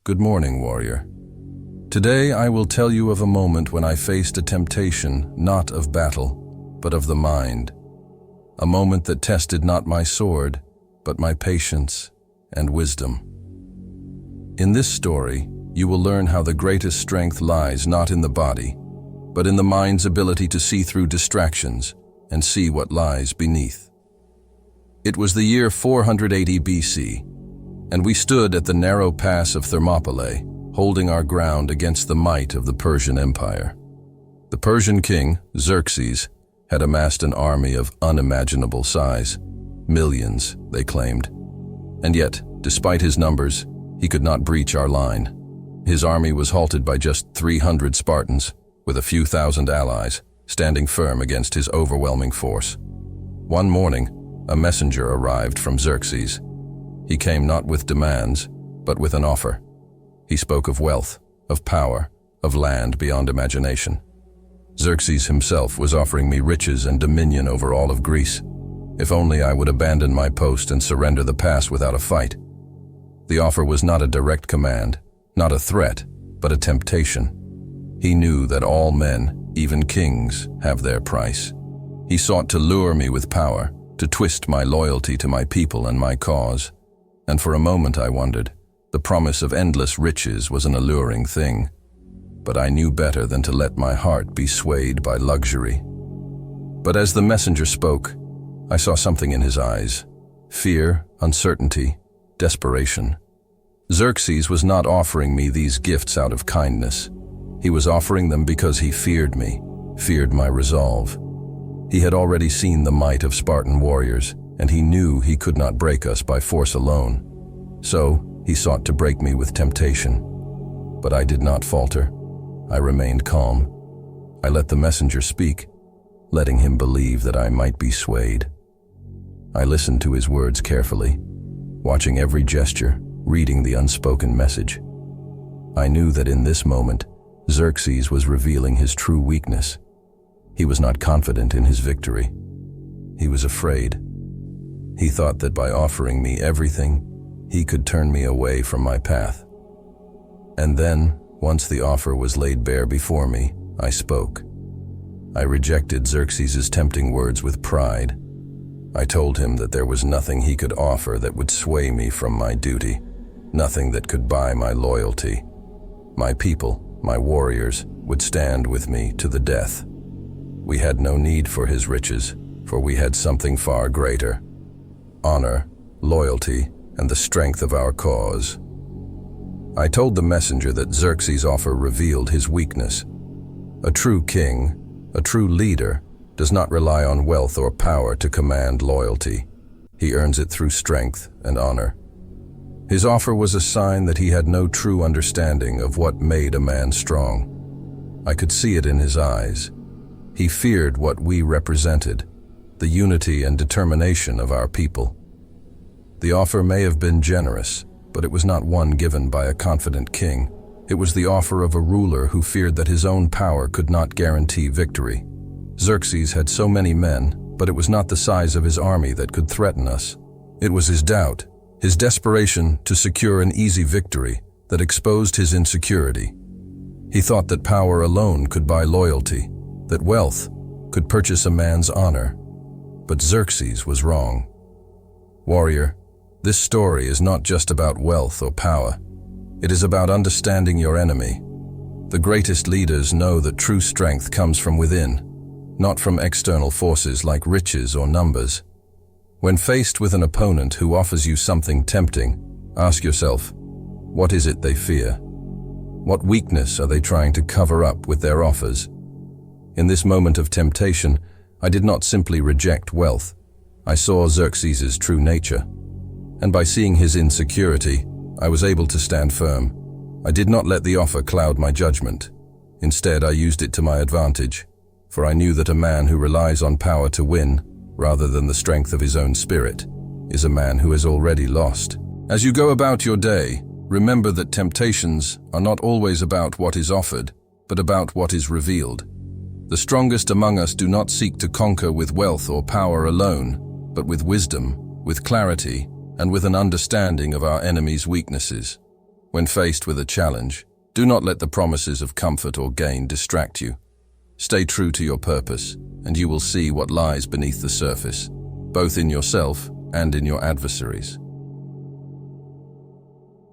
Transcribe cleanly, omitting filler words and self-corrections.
Good morning, warrior. Today I will tell you of a moment when I faced a temptation not of battle, but of the mind. A moment that tested not my sword, but my patience and wisdom. In this story, you will learn how the greatest strength lies not in the body, but in the mind's ability to see through distractions and see what lies beneath. It was the year 480 BC, and we stood at the narrow pass of Thermopylae, holding our ground against the might of the Persian Empire. The Persian king, Xerxes, had amassed an army of unimaginable size. Millions, they claimed. And yet, despite his numbers, he could not breach our line. His army was halted by just 300 Spartans, with a few thousand allies, standing firm against his overwhelming force. One morning, a messenger arrived from Xerxes. He came not with demands, but with an offer. He spoke of wealth, of power, of land beyond imagination. Xerxes himself was offering me riches and dominion over all of Greece, if only I would abandon my post and surrender the pass without a fight. The offer was not a direct command, not a threat, but a temptation. He knew that all men, even kings, have their price. He sought to lure me with power, to twist my loyalty to my people and my cause. And for a moment I wondered. The promise of endless riches was an alluring thing, but I knew better than to let my heart be swayed by luxury. But as the messenger spoke, I saw something in his eyes: fear, uncertainty, desperation. Xerxes was not offering me these gifts out of kindness. He was offering them because he feared me, feared my resolve. He had already seen the might of Spartan warriors, and he knew he could not break us by force alone. So, he sought to break me with temptation. But I did not falter. I remained calm. I let the messenger speak, letting him believe that I might be swayed. I listened to his words carefully, watching every gesture, reading the unspoken message. I knew that in this moment, Xerxes was revealing his true weakness. He was not confident in his victory. He was afraid. He thought that by offering me everything, he could turn me away from my path. And then, once the offer was laid bare before me, I spoke. I rejected Xerxes' tempting words with pride. I told him that there was nothing he could offer that would sway me from my duty, nothing that could buy my loyalty. My people, my warriors, would stand with me to the death. We had no need for his riches, for we had something far greater: honor, loyalty, and the strength of our cause. I told the messenger that Xerxes' offer revealed his weakness. A true king, a true leader, does not rely on wealth or power to command loyalty. He earns it through strength and honor. His offer was a sign that he had no true understanding of what made a man strong. I could see it in his eyes. He feared what we represented, the unity and determination of our people. The offer may have been generous, but it was not one given by a confident king. It was the offer of a ruler who feared that his own power could not guarantee victory. Xerxes had so many men, but it was not the size of his army that could threaten us. It was his doubt, his desperation to secure an easy victory, that exposed his insecurity. He thought that power alone could buy loyalty, that wealth could purchase a man's honor. But Xerxes was wrong. Warrior, this story is not just about wealth or power. It is about understanding your enemy. The greatest leaders know that true strength comes from within, not from external forces like riches or numbers. When faced with an opponent who offers you something tempting, ask yourself, what is it they fear? What weakness are they trying to cover up with their offers? In this moment of temptation, I did not simply reject wealth. I saw Xerxes' true nature. And by seeing his insecurity, I was able to stand firm. I did not let the offer cloud my judgment. Instead, I used it to my advantage, for I knew that a man who relies on power to win, rather than the strength of his own spirit, is a man who has already lost. As you go about your day, remember that temptations are not always about what is offered, but about what is revealed. The strongest among us do not seek to conquer with wealth or power alone, but with wisdom, with clarity, and with an understanding of our enemy's weaknesses. When faced with a challenge, do not let the promises of comfort or gain distract you. Stay true to your purpose, and you will see what lies beneath the surface, both in yourself and in your adversaries.